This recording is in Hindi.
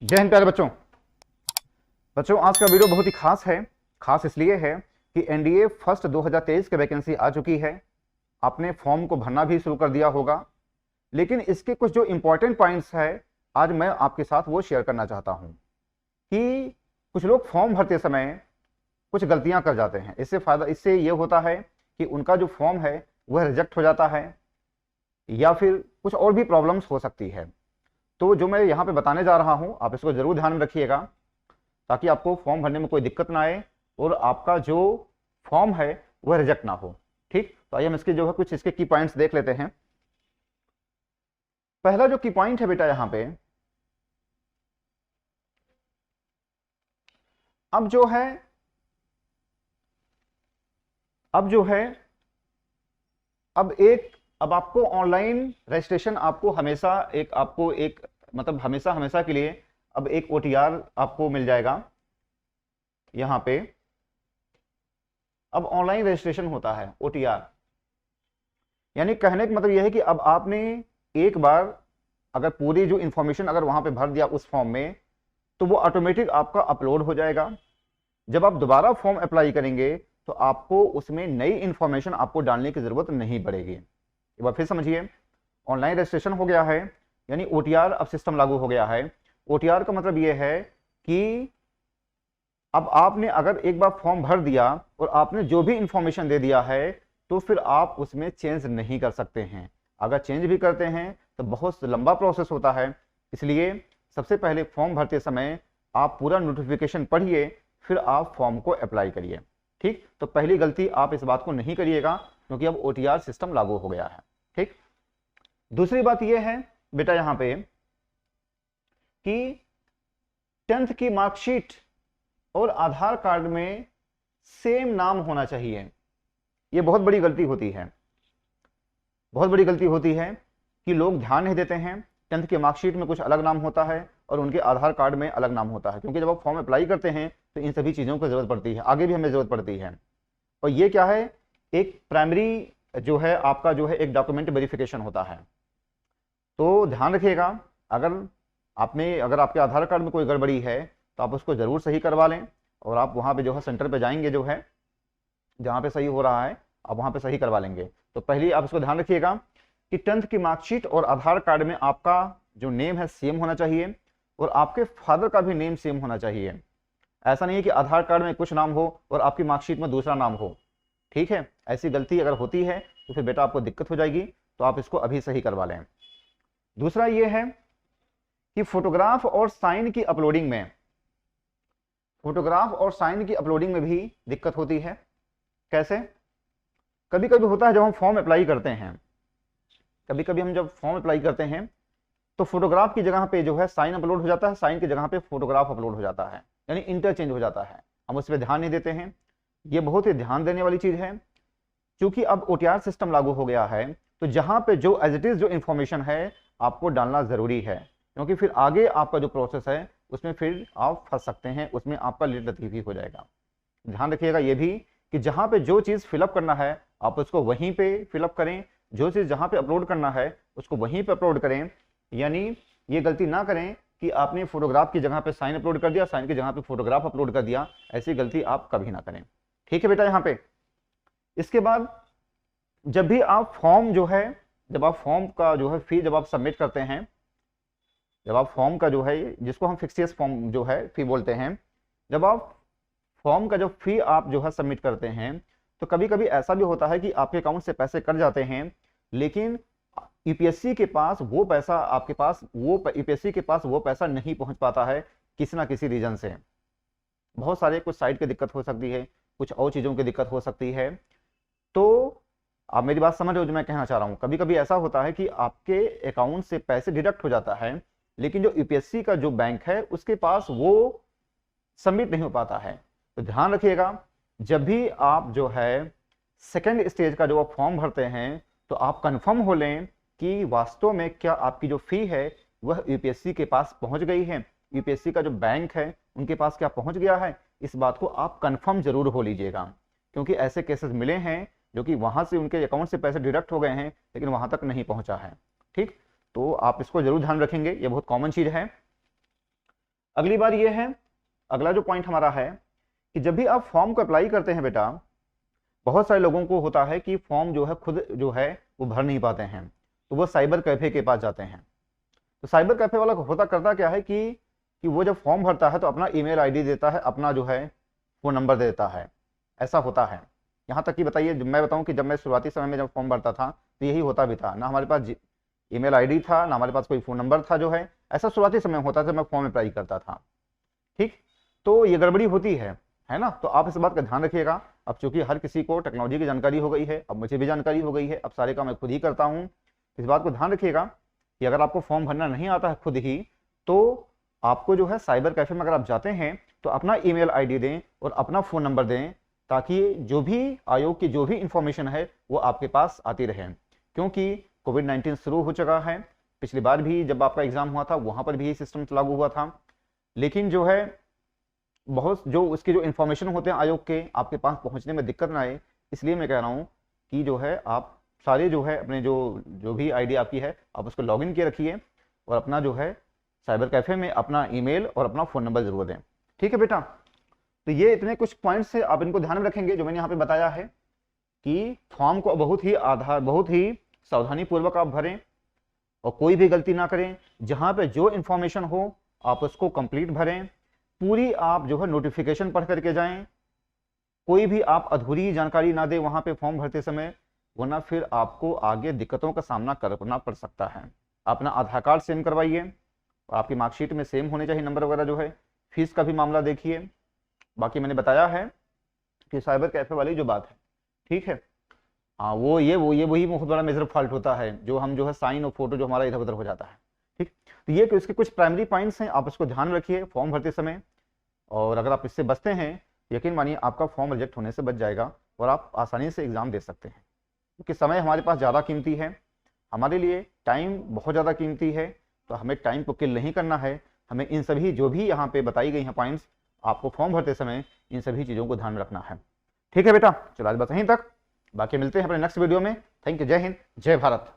जय हिंद प्यारे बच्चों। बच्चों आज का वीडियो बहुत ही खास है। खास इसलिए है कि एनडीए फर्स्ट 2023 की वैकेंसी आ चुकी है। आपने फॉर्म को भरना भी शुरू कर दिया होगा, लेकिन इसके कुछ जो इंपॉर्टेंट पॉइंट्स है आज मैं आपके साथ वो शेयर करना चाहता हूं कि कुछ लोग फॉर्म भरते समय कुछ गलतियां कर जाते हैं। इससे ये होता है कि उनका जो फॉर्म है वह रिजेक्ट हो जाता है या फिर कुछ और भी प्रॉब्लम्स हो सकती है। तो जो मैं यहाँ पे बताने जा रहा हूँ आप इसको जरूर ध्यान में रखिएगा ताकि आपको फॉर्म भरने में कोई दिक्कत ना आए और आपका जो फॉर्म है वह रिजेक्ट ना हो। ठीक, तो आइए हम इसके जो है कुछ इसके की पॉइंट्स देख लेते हैं। पहला जो की पॉइंट है बेटा यहाँ पे, अब जो है अब आपको ऑनलाइन रजिस्ट्रेशन आपको हमेशा के लिए अब एक ओटीआर आपको मिल जाएगा। यहां पे अब ऑनलाइन रजिस्ट्रेशन होता है ओटीआर, यानी कहने का मतलब यह है कि अब आपने एक बार अगर पूरी जो इंफॉर्मेशन अगर वहां पे भर दिया उस फॉर्म में तो वो ऑटोमेटिक आपका अपलोड हो जाएगा। जब आप दोबारा फॉर्म अप्लाई करेंगे तो आपको उसमें नई इंफॉर्मेशन आपको डालने की जरूरत नहीं पड़ेगी। एक बार फिर समझिए, ऑनलाइन रजिस्ट्रेशन हो गया है यानी ओटीआर अब सिस्टम लागू हो गया है। ओटीआर का मतलब यह है कि अब आपने अगर एक बार फॉर्म भर दिया और आपने जो भी इंफॉर्मेशन दे दिया है तो फिर आप उसमें चेंज नहीं कर सकते हैं। अगर चेंज भी करते हैं तो बहुत लंबा प्रोसेस होता है। इसलिए सबसे पहले फॉर्म भरते समय आप पूरा नोटिफिकेशन पढ़िए, फिर आप फॉर्म को अप्लाई करिए। ठीक, तो पहली गलती आप इस बात को नहीं करिएगा क्योंकि अब ओटीआर सिस्टम लागू हो गया है। ठीक, दूसरी बात यह है बेटा यहां पे कि 10th की मार्कशीट और आधार कार्ड में सेम नाम होना चाहिए। यह बहुत बड़ी गलती होती है, बहुत बड़ी गलती होती है कि लोग ध्यान नहीं देते हैं। 10th की मार्कशीट में कुछ अलग नाम होता है और उनके आधार कार्ड में अलग नाम होता है, क्योंकि जब आप फॉर्म अप्लाई करते हैं तो इन सभी चीज़ों की जरूरत पड़ती है, आगे भी हमें जरूरत पड़ती है। और ये क्या है, एक प्राइमरी जो है आपका जो है एक डॉक्यूमेंट वेरिफिकेशन होता है। तो ध्यान रखिएगा, अगर आपके आधार कार्ड में कोई गड़बड़ी है तो आप उसको जरूर सही करवा लें और आप वहाँ पे जो है सेंटर पे जाएंगे, जो है जहाँ पे सही हो रहा है आप वहाँ पे सही करवा लेंगे। तो पहले आप इसको ध्यान रखिएगा कि 10th की मार्कशीट और आधार कार्ड में आपका जो नेम है सेम होना चाहिए और आपके फादर का भी नेम सेम होना चाहिए। ऐसा नहीं है कि आधार कार्ड में कुछ नाम हो और आपकी मार्कशीट में दूसरा नाम हो। ठीक है, ऐसी गलती अगर होती है तो फिर बेटा आपको दिक्कत हो जाएगी, तो आप इसको अभी सही करवा लें। दूसरा ये है कि फोटोग्राफ और साइन की अपलोडिंग में भी दिक्कत होती है। कैसे? कभी कभी होता है जब हम फॉर्म अप्लाई करते हैं, जब फॉर्म अप्लाई करते हैं तो फोटोग्राफ की जगह पे जो है साइन अपलोड हो जाता है, साइन की जगह पे फोटोग्राफ अपलोड हो जाता है, यानी इंटरचेंज हो जाता है। हम उस पर ध्यान नहीं देते हैं। ये बहुत ही ध्यान देने वाली चीज है, क्योंकि अब ओटीआर सिस्टम लागू हो गया है तो जहां पे जो एज इट इज जो इंफॉर्मेशन है आपको डालना जरूरी है, क्योंकि फिर आगे आपका जो प्रोसेस है उसमें फिर आप फंस सकते हैं, उसमें आपका लेट लतीफी हो जाएगा। ध्यान रखिएगा ये भी कि जहां पे जो चीज फिलअप करना है आप उसको वहीं पे फिलअप करें, जो चीज जहां पे अपलोड करना है उसको वहीं पे अपलोड करें। यानी ये गलती ना करें कि आपने फोटोग्राफ की जगह पे साइन अपलोड कर दिया, साइन की जगह पे फोटोग्राफ अपलोड कर दिया। ऐसी गलती आप कभी ना करें। ठीक है बेटा यहाँ पे। इसके बाद जब भी आप फॉर्म जो है, जब आप फॉर्म का जो है फी जब आप सबमिट करते हैं, जब आप फॉर्म का जो है जिसको हम फिक्सियस फॉर्म जो है फी बोलते हैं, जब आप फॉर्म का जो फी आप जो है सबमिट करते हैं तो कभी कभी ऐसा भी होता है कि आपके अकाउंट से पैसे कट जाते हैं, लेकिन यूपीएससी के पास वो पैसा यूपीएससी के पास वो पैसा नहीं पहुंच पाता है किसी ना किसी रीजन से। बहुत सारे कुछ साइट की दिक्कत हो सकती है, कुछ और चीज़ों की दिक्कत हो सकती है। तो आप मेरी बात समझ रहे हो जो मैं कहना चाह रहा हूँ। कभी कभी ऐसा होता है कि आपके अकाउंट से पैसे डिडक्ट हो जाता है, लेकिन जो यूपीएससी का जो बैंक है उसके पास वो सबमिट नहीं हो पाता है। तो ध्यान रखिएगा, जब भी आप जो है सेकेंड स्टेज का जो आप फॉर्म भरते हैं तो आप कंफर्म हो लें कि वास्तव में क्या आपकी जो फी है वह यूपीएससी के पास पहुंच गई है, यूपीएससी का जो बैंक है उनके पास क्या पहुंच गया है। इस बात को आप कंफर्म जरूर हो लीजिएगा, क्योंकि ऐसे केसेस मिले हैं जो कि वहां से उनके अकाउंट से पैसे डिडक्ट हो गए हैं लेकिन वहां तक नहीं पहुंचा है। ठीक, तो आप इसको जरूर ध्यान रखेंगे, ये बहुत कॉमन चीज है। अगली बार ये है, अगला जो पॉइंट हमारा है कि जब भी आप फॉर्म को अप्लाई करते हैं बेटा, बहुत सारे लोगों को होता है कि फॉर्म जो है खुद जो है वो भर नहीं पाते हैं, तो वो साइबर कैफे के पास जाते हैं। तो साइबर कैफे वाला होता करता क्या है कि वो जब फॉर्म भरता है तो अपना ईमेल आईडी देता है, अपना जो है फ़ोन नंबर देता है, ऐसा होता है। यहाँ तक कि बताइए, मैं बताऊँ कि जब मैं शुरुआती समय में जब फॉर्म भरता था तो यही होता भी था, ना हमारे पास ईमेल आईडी था, ना हमारे पास कोई फ़ोन नंबर था, जो है ऐसा शुरुआती समय होता था, मैं फॉर्म अप्लाई करता था। ठीक, तो ये गड़बड़ी होती है ना। तो आप इस बात का ध्यान रखिएगा। अब चूंकि हर किसी को टेक्नोलॉजी की जानकारी हो गई है, अब मुझे भी जानकारी हो गई है, अब सारे काम मैं खुद ही करता हूँ। इस बात को ध्यान रखिएगा कि अगर आपको फॉर्म भरना नहीं आता है खुद ही, तो आपको जो है साइबर कैफे में अगर आप जाते हैं तो अपना ईमेल आईडी दें और अपना फ़ोन नंबर दें, ताकि जो भी आयोग की जो भी इंफॉर्मेशन है वो आपके पास आती रहे। क्योंकि कोविड-19 शुरू हो चुका है, पिछली बार भी जब आपका एग्ज़ाम हुआ था वहाँ पर भी ये सिस्टम लागू हुआ था, लेकिन जो है बहुत जो उसके जो इन्फॉर्मेशन होते हैं आयोग के, आपके पास पहुंचने में दिक्कत ना आए, इसलिए मैं कह रहा हूं कि जो है आप सारे जो है अपने जो भी आईडी आपकी है आप उसको लॉगिन किए रखिए और अपना जो है साइबर कैफे में अपना ईमेल और अपना फ़ोन नंबर जरूर दें। ठीक है बेटा, तो ये इतने कुछ पॉइंट्स से आप इनको ध्यान में रखेंगे जो मैंने यहाँ पे बताया है कि फॉर्म को बहुत ही सावधानी पूर्वक आप भरें और कोई भी गलती ना करें। जहाँ पे जो इन्फॉर्मेशन हो आप उसको कंप्लीट भरें, पूरी आप जो है नोटिफिकेशन पढ़ करके जाएं, कोई भी आप अधूरी जानकारी ना दें वहां पे फॉर्म भरते समय, वरना फिर आपको आगे दिक्कतों का सामना करना पड़ सकता है। अपना आधार कार्ड सेम करवाइए और आपकी मार्कशीट में सेम होने चाहिए नंबर वगैरह जो है। फीस का भी मामला देखिए। बाकी मैंने बताया है कि साइबर कैफे वाली जो बात है, ठीक है, हाँ वो ये वही बहुत बड़ा मेजर फॉल्ट होता है, जो हम जो है साइन और फोटो जो हमारा इधर उधर हो जाता है। ठीक, तो ये इसके कुछ प्राइमरी पॉइंट्स हैं, आप इसको ध्यान रखिए फॉर्म भरते समय, और अगर आप इससे बचते हैं, यकीन मानिए आपका फॉर्म रिजेक्ट होने से बच जाएगा और आप आसानी से एग्ज़ाम दे सकते हैं। क्योंकि समय हमारे पास ज़्यादा कीमती है, हमारे लिए टाइम बहुत ज़्यादा कीमती है, तो हमें टाइम को किल नहीं करना है। हमें इन सभी जो भी यहाँ पे बताई गई हैं पॉइंट्स, आपको फॉर्म भरते समय इन सभी चीज़ों को ध्यान में रखना है। ठीक है बेटा, चलो आज बस यहीं तक, बाकी मिलते हैं अपने नेक्स्ट वीडियो में। थैंक यू, जय हिंद, जय भारत।